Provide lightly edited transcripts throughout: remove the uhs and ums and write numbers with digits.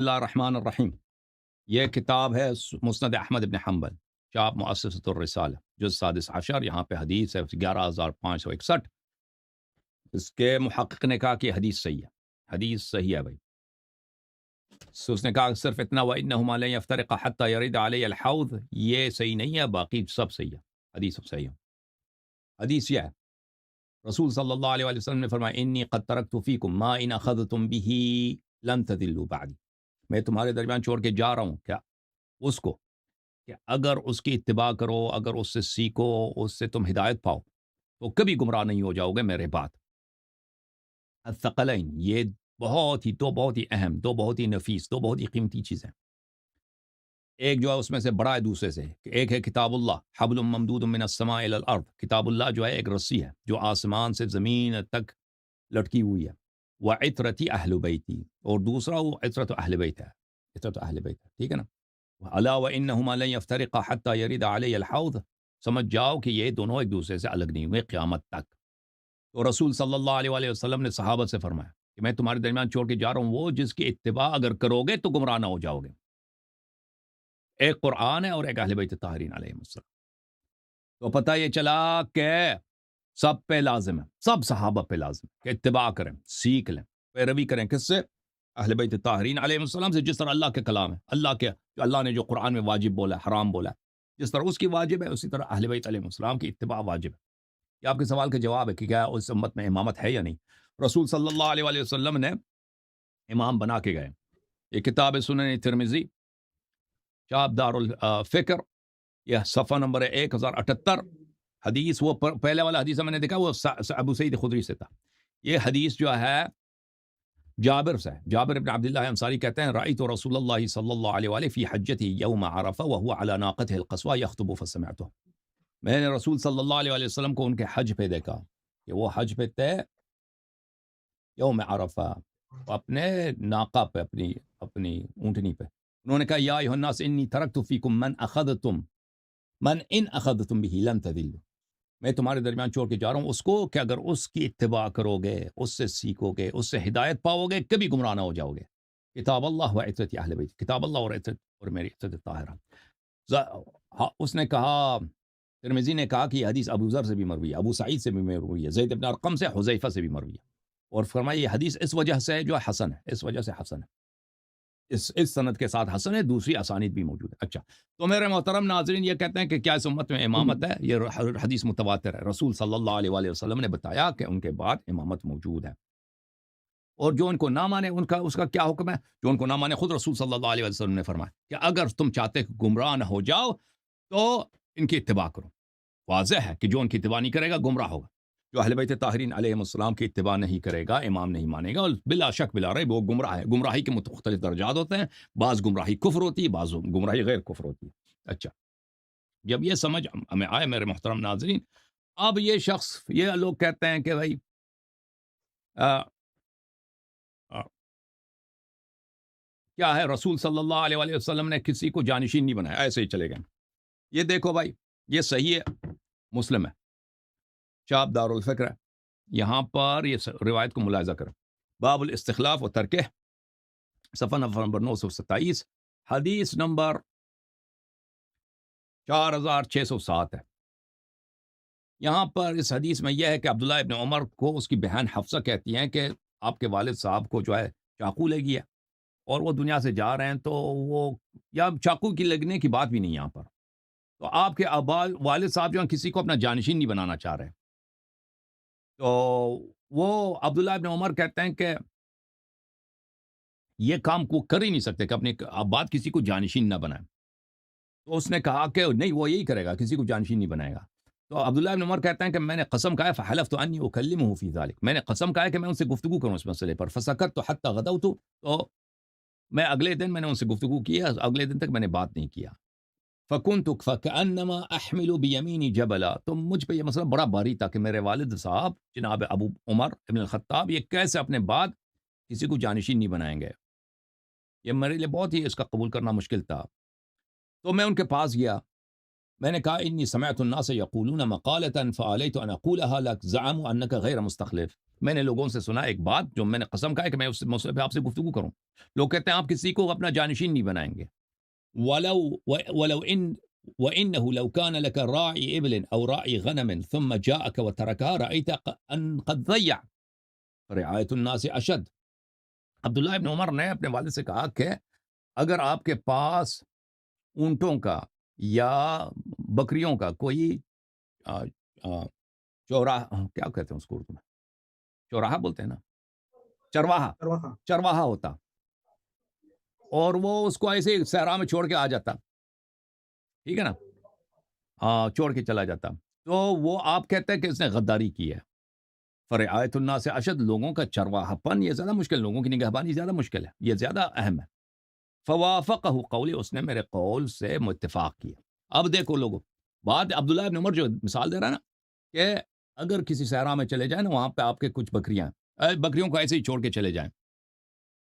اللہ الرحمن الرحیم. یہ کتاب ہے مسند احمد ابن حنبل، چاپ مؤسسۃ الرسالہ، جز سادس عشر. یہاں پہ حدیث ہے 11561. اس کے محقق نے کہا کہ حدیث صحیح ہے، حدیث صحیح ہے بھائی. اس نے کہا صرف اتنا وَإِنَّهُمَا لَن يَفْتَرِقَا حَتَّى يَرِدَ عَلَيَّ الْحَوْض، یہ صحیح نہیں ہے، باقی سب صحیح ہے، حدیث سب صحیح ہے. حدیث یہ ہے، رسول صلی اللہ علیہ وسلم نے فرمایا انی قد ترکت فیکم ما ان اخذتم به لن تضلوا بعدی، میں تمہارے درمیان چھوڑ کے جا رہا ہوں کیا اس کو کہ اگر اس کی اتباع کرو، اگر اس سے سیکھو، اس سے تم ہدایت پاؤ تو کبھی گمراہ نہیں ہو جاؤ گے میرے بعد. الثقلین، یہ دو بہت ہی اہم، دو بہت ہی نفیس، دو بہت ہی قیمتی چیزیں. ایک جو ہے اس میں سے بڑا ہے دوسرے سے. ایک ہے کتاب اللہ، حبل ممدود من السماء الى الارض. کتاب اللہ جو ہے ایک رسی ہے جو آسمان سے زمین تک لٹکی ہوئی ہے. وعطرتی اہل بیتی، اور دوسرا وہ عطرت اہل بیت ہے، عطرت اہل بیت ہے، ٹھیک ہے نا. الا وانہما لن یفترقا حتی یرد علی الحوض، سمجھ جاؤ کہ یہ دونوں ایک دوسرے سے الگ نہیں ہوئے قیامت تک. تو رسول صلی اللہ علیہ وآلہ وسلم نے صحابہ سے فرمایا کہ میں تمہارے درمیان چھوڑ کے جا رہا ہوں وہ جس کی اتباع اگر کرو گے تو گمراہ نہ ہو جاؤ گے. ایک قرآن ہے اور ایک اہل بیت طاہرین علیہم السلام. تو پتہ یہ چلا کہ سب پہ لازم ہے، سب صحابہ پہ لازم ہے کہ اتباع کریں، سیکھ لیں، پیروی کریں. کس سے؟ اہل بیت طاہرین علیہم السلام سے. جس طرح اللہ کے کلام ہے، اللہ نے جو قرآن میں واجب بولا ہے، حرام بولا ہے، جس طرح اس کی واجب ہے اسی طرح اہل بیت علیہم السلام کی اتباع واجب ہے. یہ آپ کے سوال کا جواب ہے کہ کیا اس امت میں امامت ہے یا نہیں. رسول صلی اللہ علیہ وآلہ وسلم نے امام بنا کے گئے. یہ کتاب ہے سنن ترمذی، چاپ دار الفکر، یہ صفحہ نمبر 1078. حدیث وہ پہلے والا حدیث میں نے دیکھا وہ ابو سعید خدری سے تھا. یہ حدیث جو ہے جابر سے، جابر ابن عبداللہ انصاری کہتے ہیں رأیت رسول اللہ صلی اللہ علیہ وآلہ فی حجتہ یوم عرفہ وهو علی ناقته القصوى یخطب فسمعته. میں نے رسول صلی اللہ علیہ وآلہ وسلم کو ان کے حج پہ دیکھا کہ وہ حج پہ تھے یوم عرفہ، اپنے ناقہ پہ، اپنی اونٹنی پہ. انہوں نے کہا یا ایھا الناس انی ترکت فیکم من ان اخذتم به لن تضلوا، میں تمہارے درمیان چھوڑ کے جا رہا ہوں اس کو کہ اگر اس کی اتباع کرو گے، اس سے سیکھو گے، اس سے ہدایت پاؤ گے، کبھی گمراہ نہ ہو جاؤ گے. کتاب اللہ و عطرت اہل بیت، کتاب اللہ اور میری عطرت طاہرہ. اس نے کہا، ترمذی نے کہا کہ یہ حدیث ابو ذر سے بھی مروی ہے، ابو سعید سے بھی مروی ہے، زید بن ارقم سے، حذیفہ سے بھی مروی ہے. اور فرمایا یہ حدیث اس وجہ سے جو حسن ہے، اس وجہ سے حسن ہے، اس سند کے ساتھ حسن ہے، دوسری اسانید بھی موجود ہے. اچھا، تو میرے محترم ناظرین یہ کہتے ہیں کہ کیا اس امت میں امامت ہے؟ یہ حدیث متواتر ہے. رسول صلی اللہ علیہ وآلہ وسلم نے بتایا کہ ان کے بعد امامت موجود ہے. اور جو ان کو نہ مانے اس کا کیا حکم ہے؟ جو ان کو نہ مانے، خود رسول صلی اللہ علیہ وسلم نے فرمایا کہ اگر تم چاہتے کہ گمراہ نہ ہو جاؤ تو ان کی اتباع کرو. واضح ہے کہ جو ان کی اتباع نہیں کرے گا گمراہ ہوگا. جو اہل بیت طاہرین علیہم السلام کی اتباع نہیں کرے گا، امام نہیں مانے گا، اور بلا شک بلا ریب وہ گمراہ ہے. گمراہی کے مختلف درجات ہوتے ہیں، بعض گمراہی کفر ہوتی ہے، بعض گمراہی غیر کفر ہوتی ہے. اچھا، جب یہ سمجھ ہمیں آئے میرے محترم ناظرین، اب یہ شخص، یہ لوگ کہتے ہیں کہ بھائی کیا ہے، رسول صلی اللہ علیہ وآلہ وسلم نے کسی کو جانشین نہیں بنایا، ایسے ہی چلے گئے. یہ دیکھو بھائی، یہ صحیح ہے، مسلم ہے، چاپ دار الفکر ہے. یہاں پر یہ روایت کو ملاحظہ کریں. باب الاستخلاف و ترکہ، صفحہ نمبر 927، حدیث نمبر 4607 ہے. یہاں پر اس حدیث میں یہ ہے کہ عبداللہ ابن عمر کو اس کی بہن حفصہ کہتی ہیں کہ آپ کے والد صاحب کو جو ہے چاقو لے گیا اور وہ دنیا سے جا رہے ہیں، تو وہ، یا چاقو کی لگنے کی بات بھی نہیں یہاں پر، تو آپ کے والد صاحب جو ہیں کسی کو اپنا جانشین نہیں بنانا چاہ رہے. تو وہ عبداللہ ابن عمر کہتے ہیں کہ یہ کام کو کر ہی نہیں سکتے کہ اپنے بعد کسی کو جانشین نہ بنائیں. تو اس نے کہا کہ نہیں، وہ یہی کرے گا، کسی کو جانشین نہیں بنائے گا. تو عبداللہ ابن عمر کہتے ہیں کہ میں نے قسم کھایا فحلفت انی اکلمہ فی ذلک، میں نے قسم کھایا کہ میں ان سے گفتگو کروں اس مسئلے پر. فسکت حتی غدوت، تو میں اگلے دن میں نے ان سے گفتگو کی، اگلے دن تک میں نے بات نہیں کیا. فکنت فکأنما احمل بیمینی جبلا، تو مجھ پہ یہ مسئلہ بڑا بھاری تھا کہ میرے والد صاحب جناب ابو عمر ابن الخطاب یہ کیسے اپنے بعد کسی کو جانشین نہیں بنائیں گے. یہ میرے لیے بہت ہی اس کا قبول کرنا مشکل تھا. تو میں ان کے پاس گیا، میں نے کہا انی سمعت الناس یقولون مقالة فعلیت ان اقولها لك زعموا انك غیر مستخلف. میں نے لوگوں سے سنا ایک بات جو میں نے قسم کھا ہے کہ میں اس مسئلے پہ آپ سے گفتگو کروں. لوگ کہتے ہیں آپ کسی کو اپنا جانشین نہیں بنائیں گے. ولو ان وانه لو كان لك راعي ابل او راعي غنم ثم جاءك وتركها رايت ان قد ضيع رعايه الناس اشد. عبداللہ ابن عمر نے اپنے والد سے کہا کہ اگر آپ کے پاس اونٹوں کا یا بکریوں کا کوئی چوراہا، کیا کہتے ہیں اس کو اردو میں، چوراہا بولتے ہیں نا، چرواہا ہوتا، اور وہ اس کو ایسے صحرا میں چھوڑ کے آ جاتا، ٹھیک ہے نا، چھوڑ کے چلا جاتا، تو وہ آپ کہتے ہیں کہ اس نے غداری کی ہے. فرعایت الناس اشد، لوگوں کا چرواہا پن یہ زیادہ مشکل، لوگوں کی نگہبانی زیادہ مشکل ہے، یہ زیادہ اہم ہے. فوافقہ قولی، اس نے میرے قول سے اتفاق کیا. اب دیکھو لوگوں، بات عبداللہ ابن عمر جو مثال دے رہا ہے نا، کہ اگر کسی صحرا میں چلے جائیں نا، وہاں پہ آپ کے کچھ بکریوں کو ایسے ہی چھوڑ کے چلے جائیں،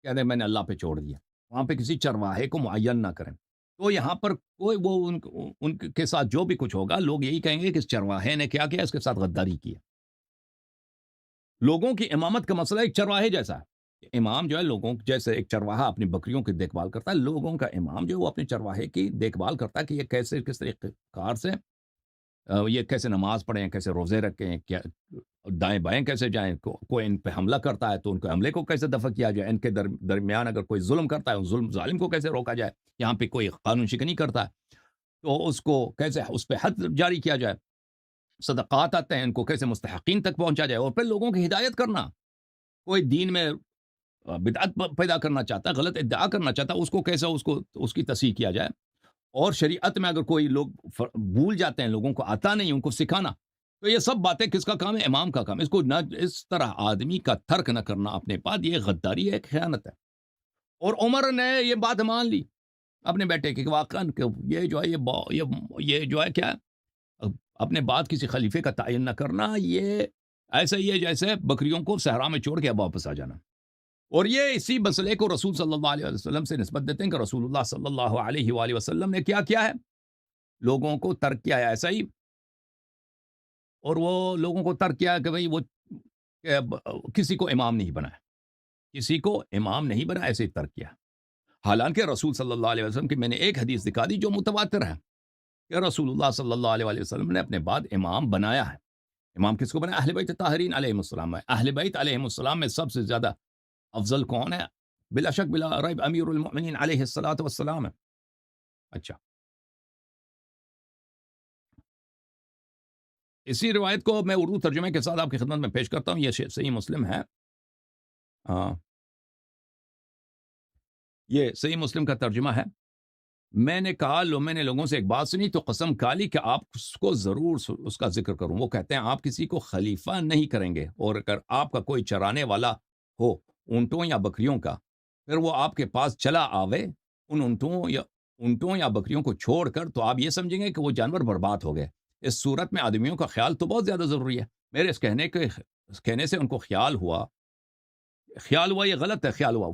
کہتے ہیں میں نے اللہ پہ چھوڑ دیا، وہاں پہ کسی چرواہے کو معین نہ کریں، تو یہاں پر کوئی وہ ان کے ساتھ جو بھی کچھ ہوگا، لوگ یہی کہیں گے کہ اس چرواہے نے کیا کیا، اس کے ساتھ غداری کی ہے. لوگوں کی امامت کا مسئلہ ایک چرواہے جیسا ہے. امام جو ہے لوگوں جیسے ایک چرواہا اپنی بکریوں کی دیکھ بھال کرتا ہے، لوگوں کا امام جو ہے وہ اپنے چرواہے کی دیکھ بھال کرتا ہے کہ یہ کیسے کس طریقے کار سے یہ کیسے نماز پڑھیں، کیسے روزے رکھیں، کیا دائیں بائیں کیسے جائیں، کوئی ان پہ حملہ کرتا ہے تو ان کے حملے کو کیسے دفع کیا جائے، ان کے درمیان اگر کوئی ظلم کرتا ہے ظالم کو کیسے روکا جائے، یہاں پہ کوئی قانون شکنی کرتا ہے تو اس کو کیسے اس پہ حد جاری کیا جائے، صدقات آتے ہیں ان کو کیسے مستحقین تک پہنچا جائے، اور پھر لوگوں کی ہدایت کرنا. کوئی دین میں بدعت پیدا کرنا چاہتا ہے، غلط ادعا کرنا چاہتا ہے، اس کو کیسے اس کی تصحیح کیا جائے. اور شریعت میں اگر کوئی لوگ بھول جاتے ہیں، لوگوں کو آتا نہیں ان کو سکھانا، تو یہ سب باتیں کس کا کام ہے؟ امام کا کام. اس کو نہ اس طرح آدمی کا ترک نہ کرنا اپنے پاس، یہ غداری ہے، خیانت ہے. اور عمر نے یہ بات مان لی اپنے بیٹے کی، واقعاً کہ یہ جو ہے یہ جو ہے کیا، اپنے بعد کسی خلیفے کا تعین نہ کرنا، یہ ایسا ہی ہے جیسے بکریوں کو صحرا میں چھوڑ کے اب واپس آ جانا. اور یہ اسی مسئلے کو رسول صلی اللہ علیہ وسلم سے نسبت دیتے ہیں کہ رسول اللہ صلی اللہ علیہ وآلہ وسلم نے کیا کیا ہے، لوگوں کو ترک کیا ہے ایسا ہی. اور وہ لوگوں کو ترک کیا کہ بھئی وہ کسی کو امام نہیں بنایا، کسی کو امام نہیں بنا، ایسے ہی ترک کیا. حالانکہ رسول صلی اللہ علیہ وسلم کی میں نے ایک حدیث دکھا دی جو متواتر ہے کہ رسول اللہ صلی اللہ علیہ وآلہ وسلم نے اپنے بعد امام بنایا ہے. امام کس کو بنایا؟ اہل بیت طاہرین علیہم السلام ہے. اہل بیت علیہم السلام میں سب سے زیادہ افضل کون ہے؟ بلا شک بلا ریب امیر المؤمنین علیہ الصلوۃ والسلام ہے. اچھا، اسی روایت کو میں اردو ترجمے کے ساتھ آپ کی خدمت میں پیش کرتا ہوں. یہ صحیح مسلم ہے، یہ صحیح مسلم کا ترجمہ ہے. میں نے کہا میں نے لوگوں سے ایک بات سنی تو قسم کھا لی کہ آپ اس کو ضرور اس کا ذکر کروں. وہ کہتے ہیں آپ کسی کو خلیفہ نہیں کریں گے، اور اگر آپ کا کوئی چرانے والا ہو اونٹوں یا بکریوں کا، پھر وہ آپ کے پاس چلا آوے ان اونٹوں یا بکریوں کو چھوڑ کر، تو آپ یہ سمجھیں گے کہ وہ جانور برباد ہو گئے. اس صورت میں آدمیوں کا خیال تو بہت زیادہ ضروری ہے. میرے اس کہنے سے ان کو خیال ہوا یہ غلط ہے، خیال ہوا.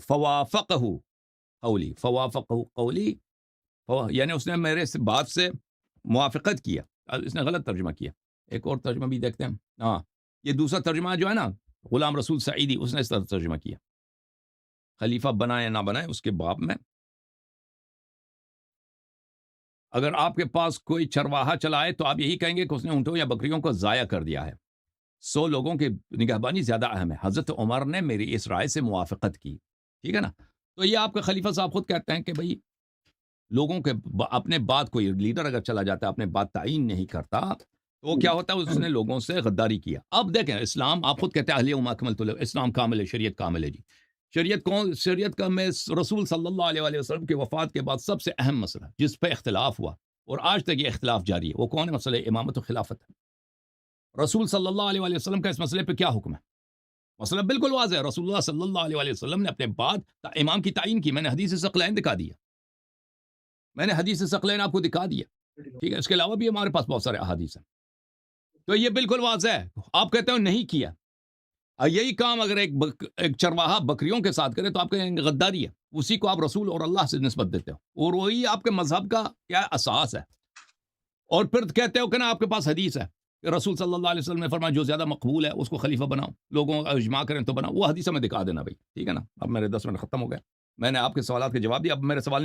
فوافقہ قولی، یعنی اس نے میرے بات سے موافقت کیا. اس نے غلط ترجمہ کیا. ایک اور ترجمہ بھی دیکھتے ہیں. یہ دوسرا ترجمہ جو ہے نا، غلام رسول سعیدی، اس نے اس طرح ترجمہ کیا، خلیفہ بنائے نہ بنائے اس کے باب میں. اگر آپ کے پاس کوئی چرواہا چلائے تو آپ یہی کہیں گے کہ اس نے اونٹوں یا بکریوں کو ضائع کر دیا ہے. لوگوں کی نگہبانی زیادہ اہم ہے. حضرت عمر نے میری اس رائے سے موافقت کی، ٹھیک ہے نا. تو یہ آپ کے خلیفہ صاحب خود کہتے ہیں کہ بھئی لوگوں کے اپنے بعد کوئی لیڈر اگر چلا جاتا ہے، اپنے بعد تعین نہیں کرتا، تو کیا ہوتا ہے؟ اس نے لوگوں سے غداری کیا. اب دیکھیں اسلام، آپ خود کہتے ہیں الیوم اکملت لکم، اسلام کامل ہے، شریعت کامل ہے. جی شریعت کا میں رسول صلی اللہ علیہ وآلہ وسلم کی وفات کے بعد سب سے اہم مسئلہ جس پہ اختلاف ہوا اور آج تک یہ اختلاف جاری ہے، وہ کون ہے؟ مسئلہ امامت و خلافت ہے. رسول صلی اللہ علیہ وآلہ وسلم کا اس مسئلے پہ کیا حکم ہے؟ مسئلہ بالکل واضح ہے. رسول اللہ صلی اللہ علیہ وآلہ وسلم نے اپنے بعد امام کی تعین کی. میں نے حدیث ثقلین دکھا دیا، میں نے حدیث ثقلین آپ کو دکھا دیا، ٹھیک ہے. اس کے علاوہ بھی ہمارے پاس بہت سارے احادیث ہیں. تو یہ بالکل واضح ہے. آپ کہتے ہو نہیں کیا. یہی کام اگر ایک چرواہا بکریوں کے ساتھ کرے تو آپ کہیں گے غداری ہے. اسی کو آپ رسول اور اللہ سے نسبت دیتے ہو، اور وہی آپ کے مذہب کا کیا اساس ہے. اور پھر کہتے ہو کہ نا آپ کے پاس حدیث ہے کہ رسول صلی اللہ علیہ وسلم نے فرمایا جو زیادہ مقبول ہے اس کو خلیفہ بناؤ، لوگوں کا اجماع کریں تو بناؤ، وہ حدیث ہمیں دکھا دینا بھائی، ٹھیک ہے نا؟ اب میرے 10 منٹ ختم ہو گئے، میں نے آپ کے سوالات کے جواب دیا، اب میرے سوال